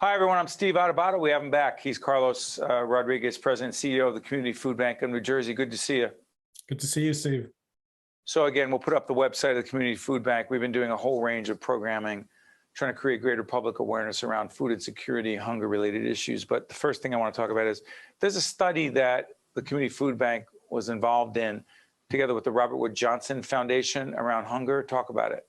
Hi, everyone. I'm Steve Adubato. We have him back. He's Carlos Rodriguez, President and CEO of the Community Food Bank of New Jersey. Good to see you. Good to see you, Steve. So again, we'll put up the website of the Community Food Bank. We've been doing a whole range of programming, trying to create greater public awareness around food insecurity, hunger-related issues. But the first thing I want to talk about is there's a study that the Community Food Bank was involved in together with the Robert Wood Johnson Foundation around hunger. Talk about it.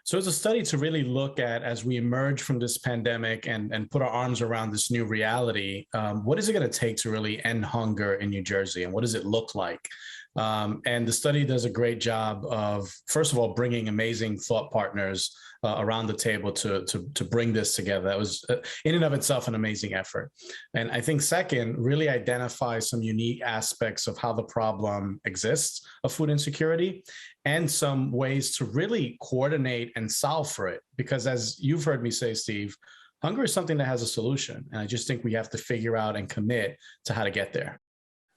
So it's a study to really look at as we emerge from this pandemic and put our arms around this new reality. What is it going to take to really end hunger in New Jersey, and what does it look like? And the study does a great job of, first of all, bringing amazing thought partners around the table to bring this together. That was in and of itself an amazing effort. And I think second, really identify some unique aspects of how the problem exists of food insecurity and some ways to really coordinate and solve for it. Because as you've heard me say, Steve, hunger is something that has a solution. And I just think we have to figure out and commit to how to get there.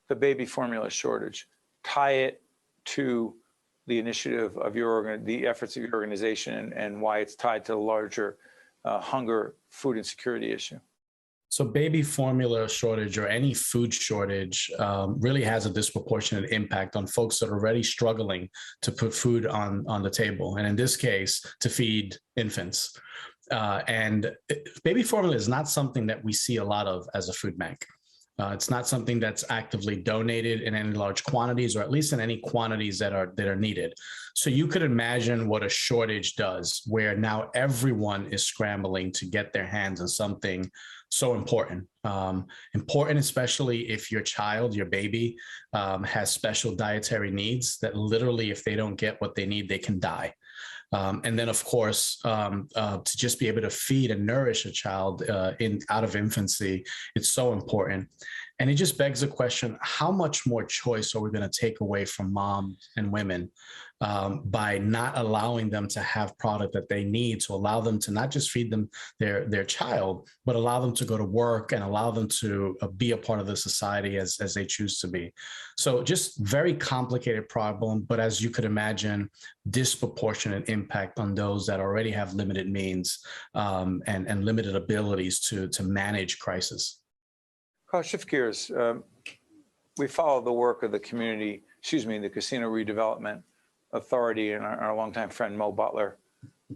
The baby formula shortage, tie it to the initiative of the efforts of your organization and why it's tied to the larger hunger, food insecurity issue. So baby formula shortage or any food shortage really has a disproportionate impact on folks that are already struggling to put food on the table. And in this case, to feed infants. And baby formula is not something that we see a lot of as a food bank. It's not something that's actively donated in any large quantities, or at least in any quantities that are needed. So you could imagine what a shortage does, where now everyone is scrambling to get their hands on something so important. Important, especially if your child, your baby, has special dietary needs that literally, if they don't get what they need, they can die. And then, of course, to just be able to feed and nourish a child out of infancy, it's so important. And it just begs the question, how much more choice are we going to take away from moms and women by not allowing them to have product that they need to allow them to not just feed them their child, but allow them to go to work and allow them to be a part of the society as they choose to be. So just very complicated problem, but as you could imagine, disproportionate impact on those that already have limited means and limited abilities to manage crisis. Carl, shift gears. We follow the work of the the Casino Redevelopment Authority and our longtime friend Mo Butler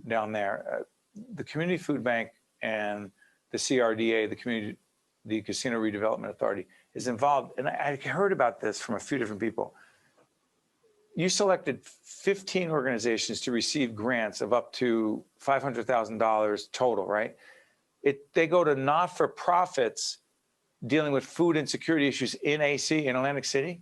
down there. The Community Food Bank and the CRDA, the Casino Redevelopment Authority, is involved. And I heard about this from a few different people. You selected 15 organizations to receive grants of up to $500,000 total, right? They go to not-for-profits dealing with food insecurity issues in AC, in Atlantic City?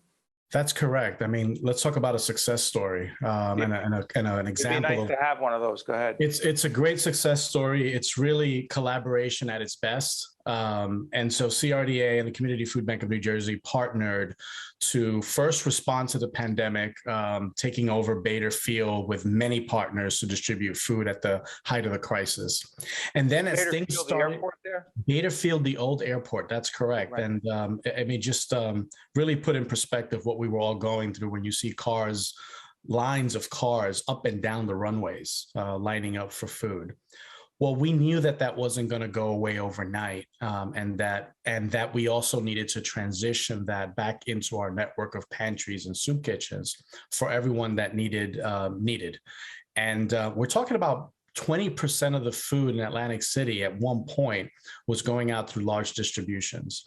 That's correct. I mean, let's talk about a success story and an example. It'd be nice to have one of those. Go ahead. It's a great success story. It's really collaboration at its best. And so CRDA and the Community Food Bank of New Jersey partnered to first respond to the pandemic, taking over Bader Field with many partners to distribute food at the height of the crisis. And then as things started, the airport there? Bader Field, the old airport, that's correct. Right. And I mean, just really put in perspective what we were all going through when you see lines of cars up and down the runways lining up for food. Well, we knew that wasn't going to go away overnight, and that we also needed to transition that back into our network of pantries and soup kitchens for everyone that needed. And we're talking about 20% of the food in Atlantic City at one point was going out through large distributions.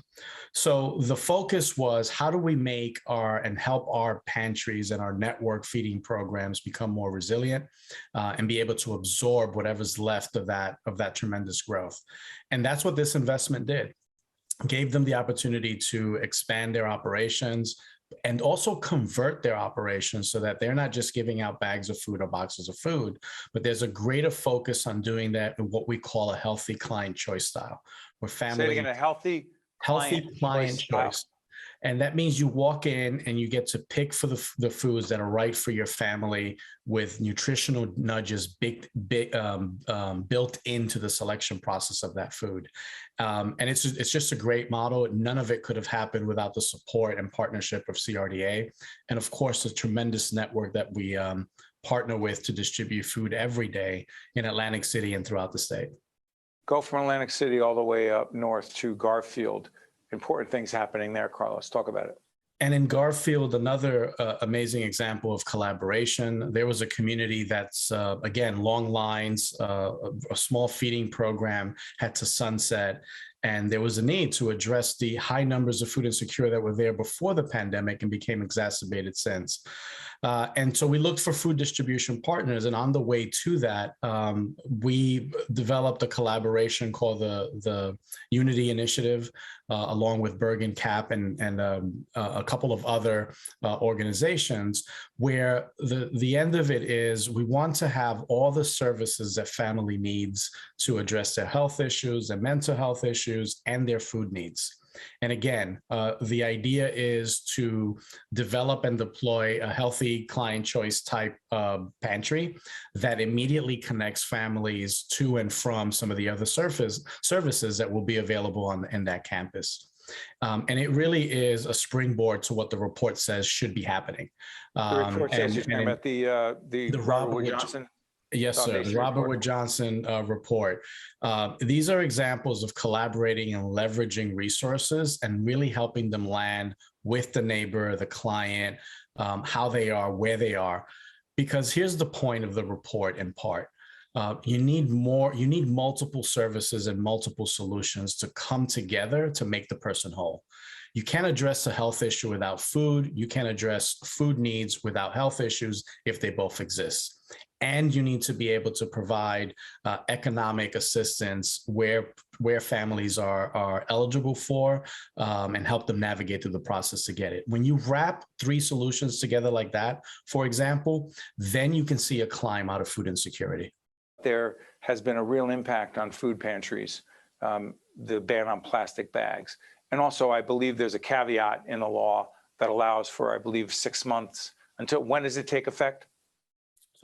So the focus was, how do we make and help our pantries and our network feeding programs become more resilient and be able to absorb whatever's left of that tremendous growth? And that's what this investment did. Gave them the opportunity to expand their operations and also convert their operations so that they're not just giving out bags of food or boxes of food, but there's a greater focus on doing that in what we call a healthy client choice style, where family— Say it again, a healthy client choice. And that means you walk in and you get to pick for the foods that are right for your family, with nutritional nudges built into the selection process of that food. And it's just a great model. None of it could have happened without the support and partnership of CRDA. And of course, the tremendous network that we partner with to distribute food every day in Atlantic City and throughout the state. Go from Atlantic City all the way up north to Garfield. Important things happening there, Carlos. Talk about it. And in Garfield, another amazing example of collaboration. There was a community that's, again, long lines, a small feeding program had to sunset. And there was a need to address the high numbers of food insecurity that were there before the pandemic and became exacerbated since. And so we looked for food distribution partners. And on the way to that, we developed a collaboration called the Unity Initiative, along with Bergen Cap and a couple of other organizations, where the end of it is we want to have all the services that family needs to address their health issues, their mental health issues, and their food needs. And again, the idea is to develop and deploy a healthy client choice type pantry that immediately connects families to and from some of the other services that will be available in that campus. And it really is a springboard to what the report says should be happening. The report says you're talking about the Robert Wood Johnson. Yes, sir. The Robert Wood Johnson report. These are examples of collaborating and leveraging resources and really helping them land with the neighbor, the client, how they are, where they are. Because here's the point of the report in part. You need multiple services and multiple solutions to come together to make the person whole. You can't address a health issue without food. You can't address food needs without health issues if they both exist. And you need to be able to provide economic assistance where families are eligible for, and help them navigate through the process to get it. When you wrap three solutions together like that, for example, then you can see a climb out of food insecurity. There has been a real impact on food pantries, the ban on plastic bags. And also, I believe there's a caveat in the law that allows for, I believe, 6 months. Until when does it take effect?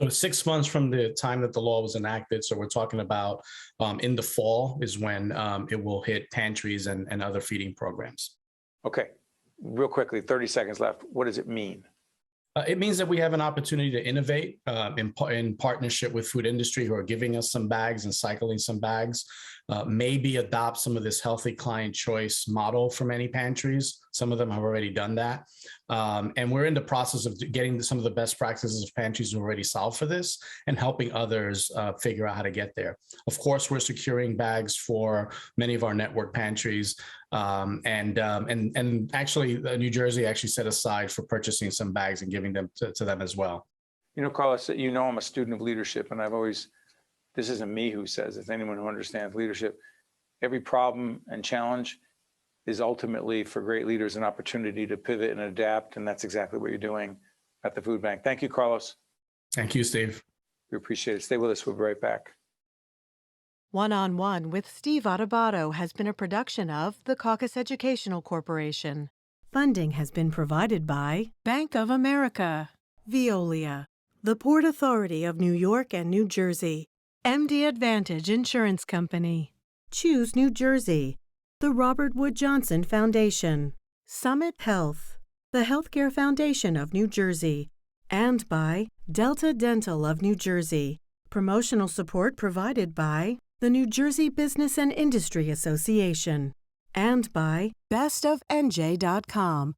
So 6 months from the time that the law was enacted. So we're talking about in the fall is when it will hit pantries and other feeding programs. Okay, real quickly, 30 seconds left. What does it mean? It means that we have an opportunity to innovate in partnership with food industry who are giving us some bags and cycling some bags, maybe adopt some of this healthy client choice model for many pantries. Some of them have already done that. And we're in the process of getting some of the best practices of pantries who already solved for this and helping others figure out how to get there. Of course, we're securing bags for many of our network pantries. And actually, New Jersey actually set aside for purchasing some bags and giving them to them as well. You know, Carlos, you know I'm a student of leadership, and this isn't me who says, it's anyone who understands leadership. Every problem and challenge is ultimately for great leaders an opportunity to pivot and adapt, and that's exactly what you're doing at the Food Bank. Thank you, Carlos. Thank you, Steve. We appreciate it. Stay with us. We'll be right back. One-on-One with Steve Adubato has been a production of the Caucus Educational Corporation. Funding has been provided by Bank of America, Veolia, the Port Authority of New York and New Jersey, MD Advantage Insurance Company, Choose New Jersey, the Robert Wood Johnson Foundation, Summit Health, the Healthcare Foundation of New Jersey, and by Delta Dental of New Jersey. Promotional support provided by the New Jersey Business and Industry Association, and by bestofnj.com.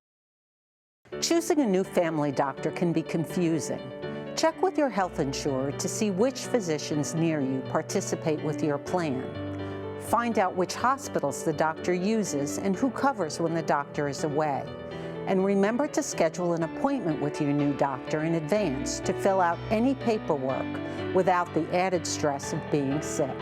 Choosing a new family doctor can be confusing. Check with your health insurer to see which physicians near you participate with your plan. Find out which hospitals the doctor uses and who covers when the doctor is away. And remember to schedule an appointment with your new doctor in advance to fill out any paperwork without the added stress of being sick.